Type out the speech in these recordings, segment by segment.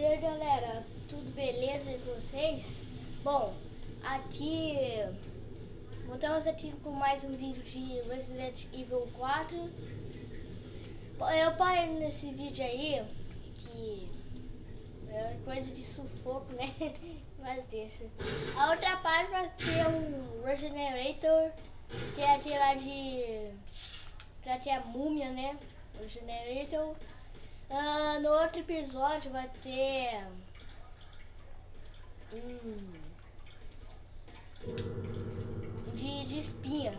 E aí galera, tudo beleza com vocês? Bom, aqui voltamos aqui com mais um vídeo de Resident Evil 4. Eu parei nesse vídeo aí, que é coisa de sufoco, né? Mas deixa. A outra parte vai ter um Regenerator, que é aquele lá que é a múmia, né? Regenerator. No outro episódio vai ter de espinha,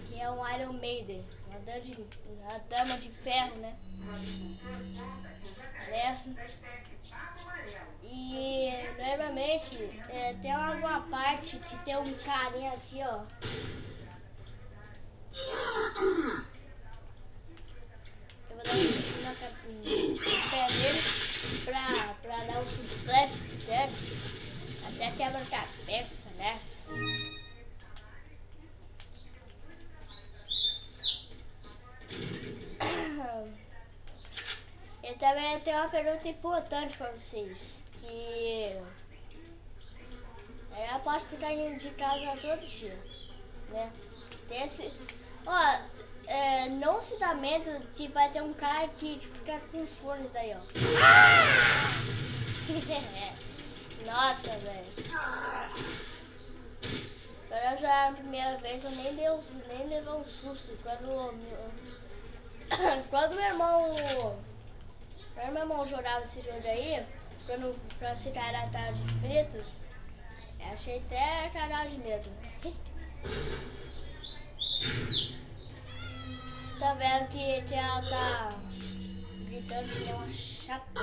que é um Iron Maiden, uma dama de ferro, né? E normalmente tem alguma parte que tem um carinha aqui, ó. Eu vou dar um pé nele pra dar um sucesso, até quebra-cabeça nessa. Eu também tenho uma pergunta importante pra vocês, que eu posso ficar indo de casa todo dia, né? Tem esse, ó, não se dá medo que vai ter um cara que fica com fones aí, ó. Nossa, velho. Quando eu joguei a primeira vez, eu nem levei um susto. Quando meu irmão jogava esse jogo aí, quando esse cara tava de preto, eu achei até cagado de medo. Tá vendo que ela tá gritando que é uma chata.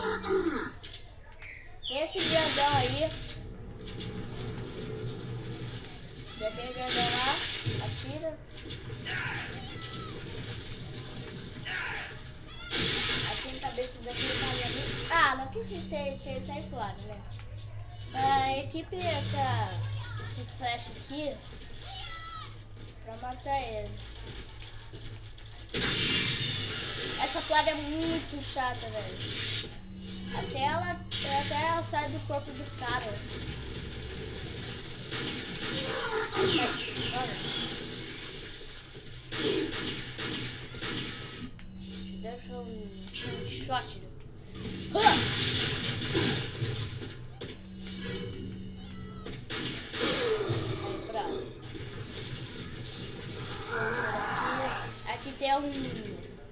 Esse grandão aí, daquele grandão lá, atira. Atira a cabeça daquele carinha ali. Ah, não quis ter sair fora, né? A equipe esse flash aqui pra matar ele. Essa plaga é muito chata, velho. Até ela sai do corpo do cara. Deixa um shot. Aí, pronto. Aqui tem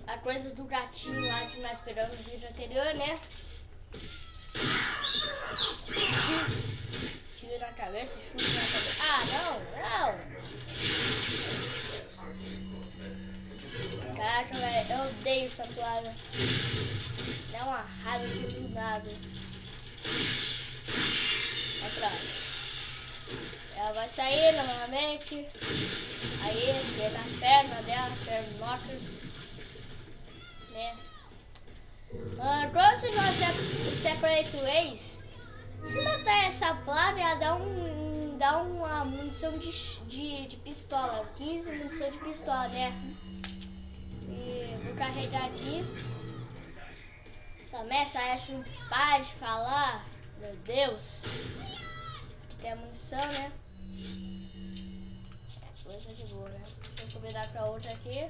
a coisa do gatinho lá que nós esperamos no vídeo anterior, né? Tira na cabeça, chuta na cabeça. Ah, não! Caraca, velho, eu odeio essa plaga. Dá uma raiva aqui do nada. É pronto. Ela vai sair novamente. Aí, vê na perna dela, pernotas. Né? Quando você joga Separate Ways, se matar essa plaga, ela dá uma munição de pistola. 15 munição de pistola, né? E vou carregar aqui. Também essa Ash não para de falar. Meu Deus. Aqui tem a munição, né? É coisa de boa, né? Deixa eu combinar com a outra aqui.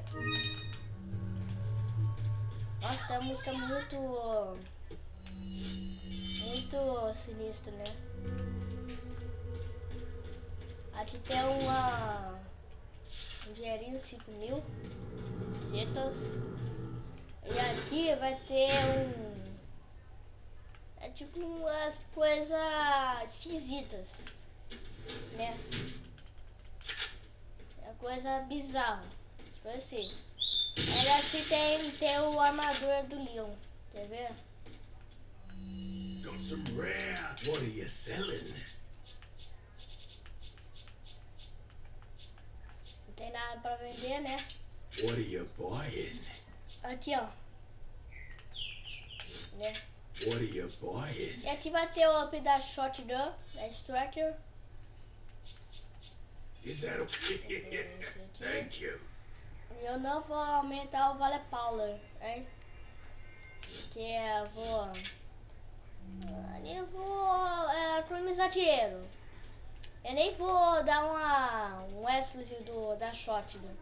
Nossa, tem uma música muito sinistra, né? Aqui tem um dinheirinho, 5.000 setas. E aqui vai ter é tipo umas coisas esquisitas, né? É coisa bizarra, tipo assim. Aí aqui tem o armadura do Leon, quer ver? Got some rare. What are you selling? Não tem nada pra vender, né? What are you buying? Aqui, ó. Né? What are you buying? E aqui vai ter o up da Shotgun, da Striker. Is that okay? Thank you. E eu não vou aumentar o Vale Power, hein? Que eu vou dinheiro. Eu nem vou dar um exclusivo da Shotgun,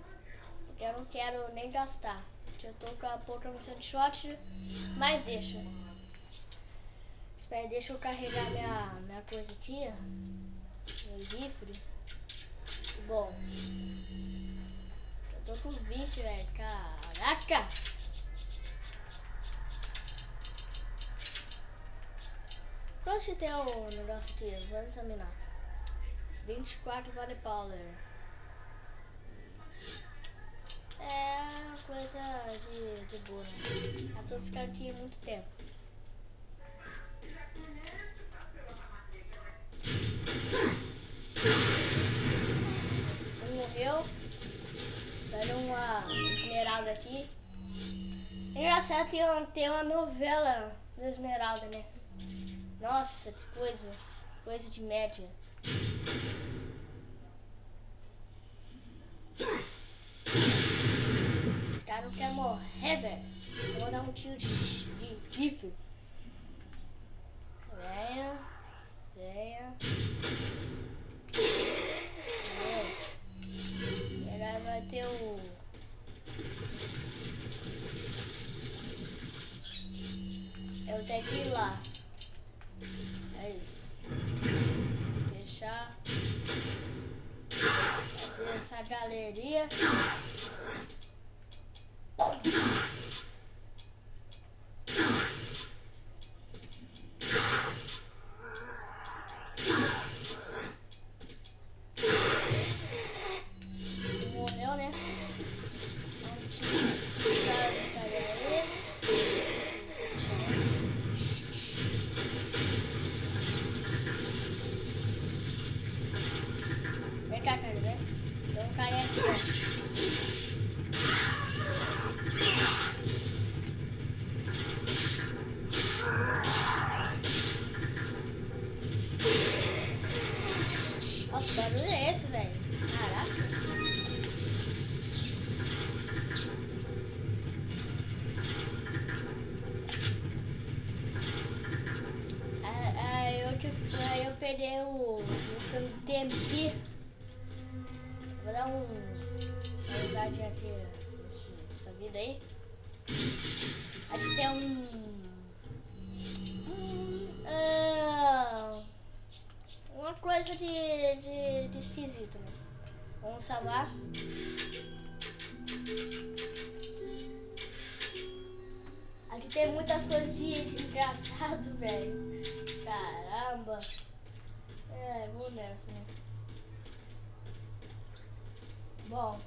porque eu não quero nem gastar. Eu tô com a pouca missão de Shotgun, mas deixa. Espera aí, deixa eu carregar minha coisa aqui, meu rifle. Bom, eu tô com 20, velho, caraca! Quanto tem o negócio aqui? Vamos examinar. 24 vale powder. É coisa de boa, né? Já tô ficando aqui muito tempo. Um morreu. Dando uma esmeralda aqui. Engraçado, tem uma novela da esmeralda, né? Nossa, que coisa. Coisa de média. Esse cara não quer morrer, velho. Eu vou dar um tiro de rifle. Venha. Venha. Agora vai ter o... Eu tenho que ir lá. É isso. Fechar. Abrir essa galeria. Morreu, né? Vem cá, cara, vem. Tem um carinha aqui, ó. Nossa, que barulho é esse, velho? Caraca. Aí eu peguei o TMP. Vou dar uma risadinha aqui nessa vida aí. Aqui tem uma coisa de esquisito, né? Vamos salvar. Aqui tem muitas coisas de engraçado, velho. Caramba. Vamos nessa, né? Bom,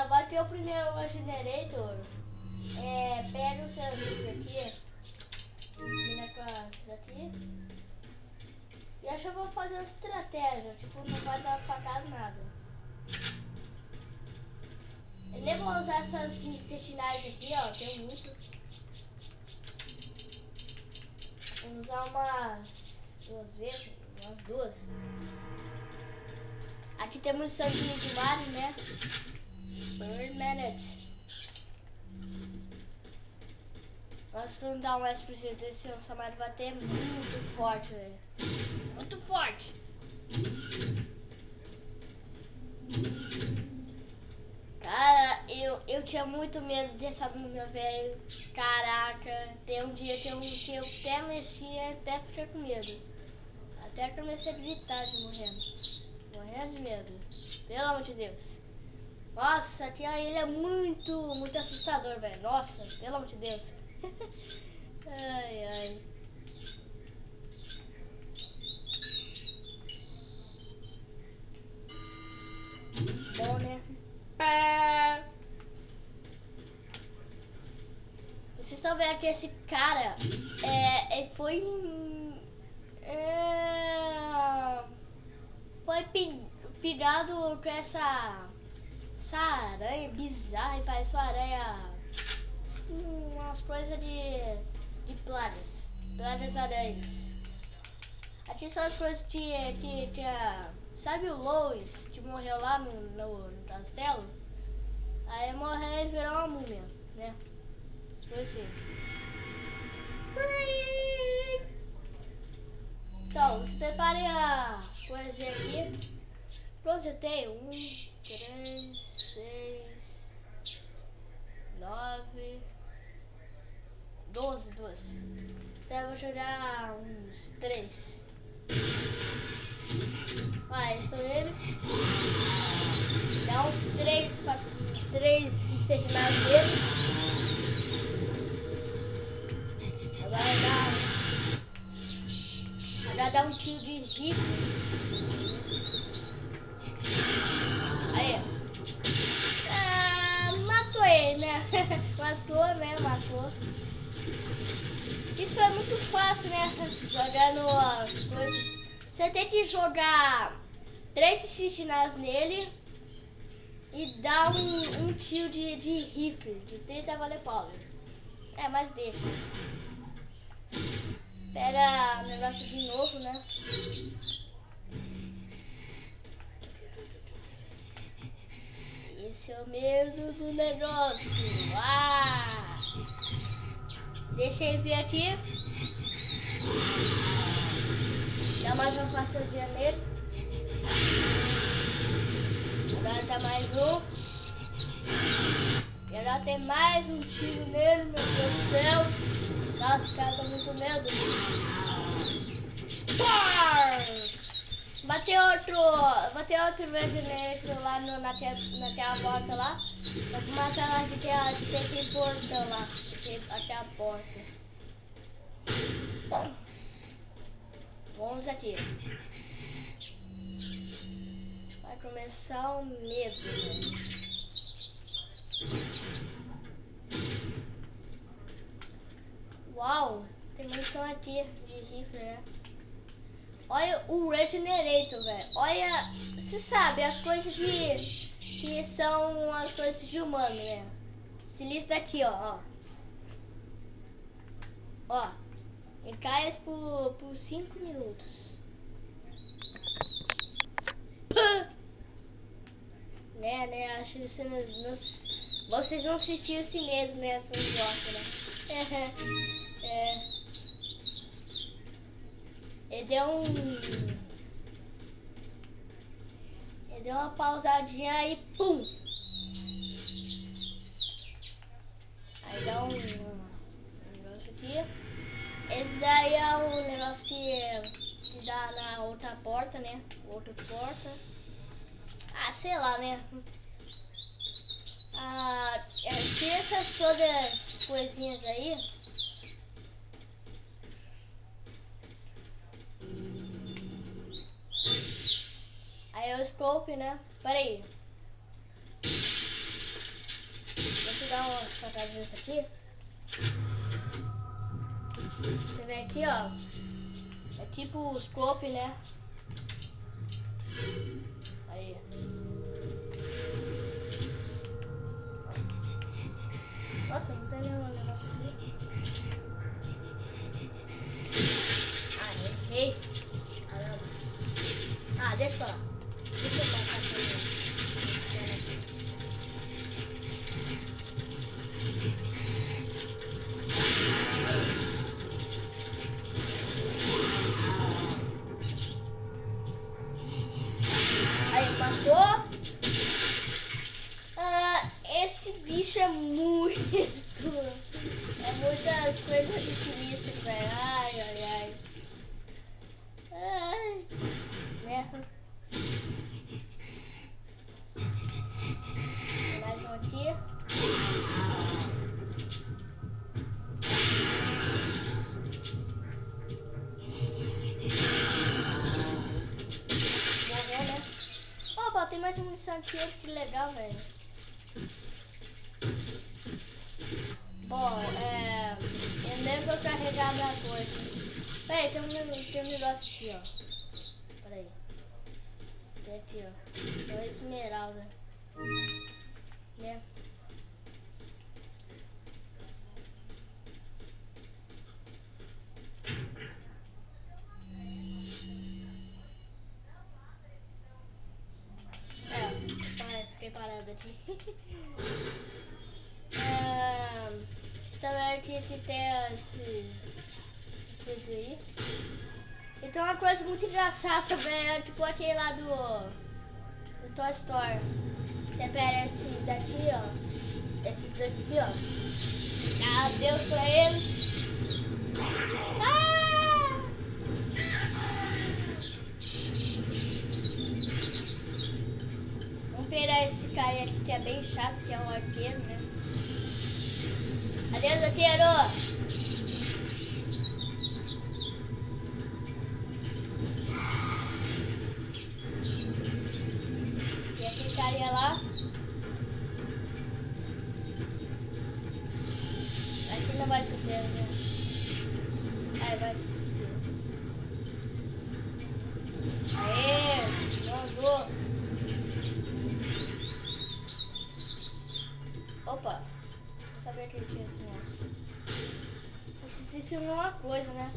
vai ter o primeiro generator. Pega o seu livro aqui. Combina com isso daqui. E acho que eu vou fazer uma estratégia. Tipo, não vai dar facada nada. Eu nem vou usar essas sentinais aqui, ó. Tem muito. Vou usar umas duas. Aqui tem munição de Mario, né? Bird Minutes. Nós vamos dar um S% desse Samari vai ter muito forte, velho. Muito forte. Cara, eu tinha muito medo dessa múmia, velho. Caraca, tem um dia que eu até mexia, até fiquei com medo. Até comecei a gritar de morrendo de medo. Pelo amor de Deus. Nossa, ele é muito assustador, velho. Nossa, pelo amor de Deus. Ai, ai. Bom, né? Vocês estão vendo que esse cara, ele foi pegado com essa aranha bizarra, e parece uma aranha, umas coisas de plagas aranhas. Aqui são as coisas que sabe o Lois que morreu lá no castelo? Aí morreu e virou uma múmia, né? Foi assim. Então, você você tem? 1, 3, 6, 9, 12. Então eu vou jogar uns 3. Vai, estou nele. Dá uns 3 sentinels dele. Agora dá um tiro de rifle. Aí. Matou ele, né? Matou. Isso foi muito fácil, né? Jogando as coisas. Você tem que jogar 3 sentinels nele e dar um tiro de rifle, de 30 Volley Powder. Mas deixa. Pega o negócio de novo, né? Esse é o medo do negócio. Deixa ele vir aqui. Dá mais uma passadinha nele. Agora tá mais um. E agora tem mais um tiro nele, meu Deus do céu. Nossa, cara, tá muito medo. Bateu outro Regenerator lá naquela porta lá. Vou matar lá que tem aquele portão lá. Até a porta. Vamos aqui. Vai começar o medo, né? Uau, tem munição aqui de rifle, né? Olha o Regenerator, velho. Olha, você sabe, as coisas que são as coisas de humano, né? Esse lista aqui, ó. Ó, ele cai por 5 minutos. Né? Acho que vocês não sentiram esse medo, né? São idiotas, né? Ele deu uma pausadinha e pum! Aí dá um negócio aqui. Esse daí é o negócio que dá na outra porta, né? Outra porta. Sei lá, né? Tira essas todas coisinhas aí. Aí é o scope, né? Pera aí. Deixa eu dar uma facada nessa aqui. Você vê aqui, ó. É tipo o scope, né? Aí. Nossa, não tem nenhum negócio aqui. Errei. Caramba. Deixa eu falar. Deixa eu passar pra ele. Aí, passou. Esse bicho é muito... muitas coisas de sinistro, velho. Ai. Né? Mais um aqui. Morreu, né? Opa, tem mais munição aqui, que legal, velho. Bom, eu nem vou carregar minha coisa. Peraí, tem um negócio aqui, ó. Peraí. Tem aqui, ó. É uma esmeralda. Né? Fiquei parado aqui. Também aqui que tem esse coisa aí. Então uma coisa muito engraçada também é tipo aquele lá do no Toy Story. Você aparece daqui, ó. Esses dois aqui, ó. Dá adeus pra eles. Ah! Vamos pegar esse cara aqui que é bem chato, que é um arqueiro, né? Adeus, arqueiro! E aquele carinha lá. Aqui não vai subir, né? Aí vai. Sim. Aê! Mandou! Opa! Não sabia que ele tinha esse monstro. Preciso ensinar uma coisa, né?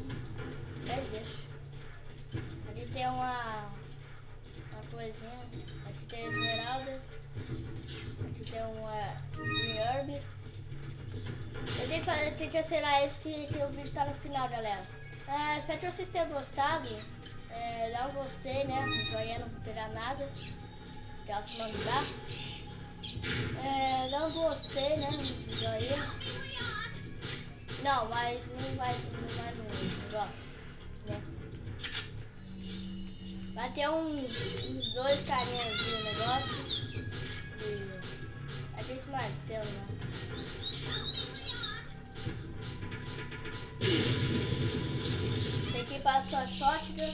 Mas deixa. Ali tem uma coisinha. Aqui tem a esmeralda. Aqui tem uma herb. Eu tenho que acelerar isso que o vídeo tá no final, galera. Espero que vocês tenham gostado. Dá um gostei, né? O joinha não vou pegar nada. Que ela se mandar. Dá um gostei, né? No joinha. Não, mas não vai no negócio, né? Vai ter uns dois carinhas de negócio. E aqui esse martelo, né? Esse aqui passou a shotgun.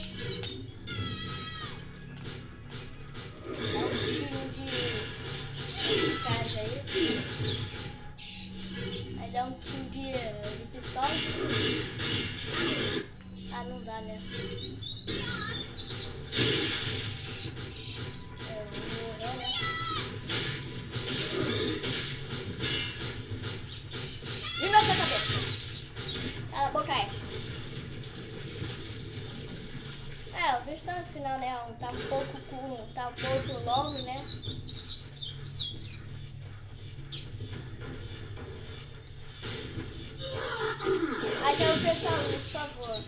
Dá um tiro de caras aí. Aí dá um tiro de pistola. Ah, não dá, né? Eu vou morrer, né? E na sua cabeça? Cala a boca aí. O vídeo tá no final, né? Tá um pouco longo, né? Aí eu fechar a luz, por favor.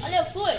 Olha, eu fui!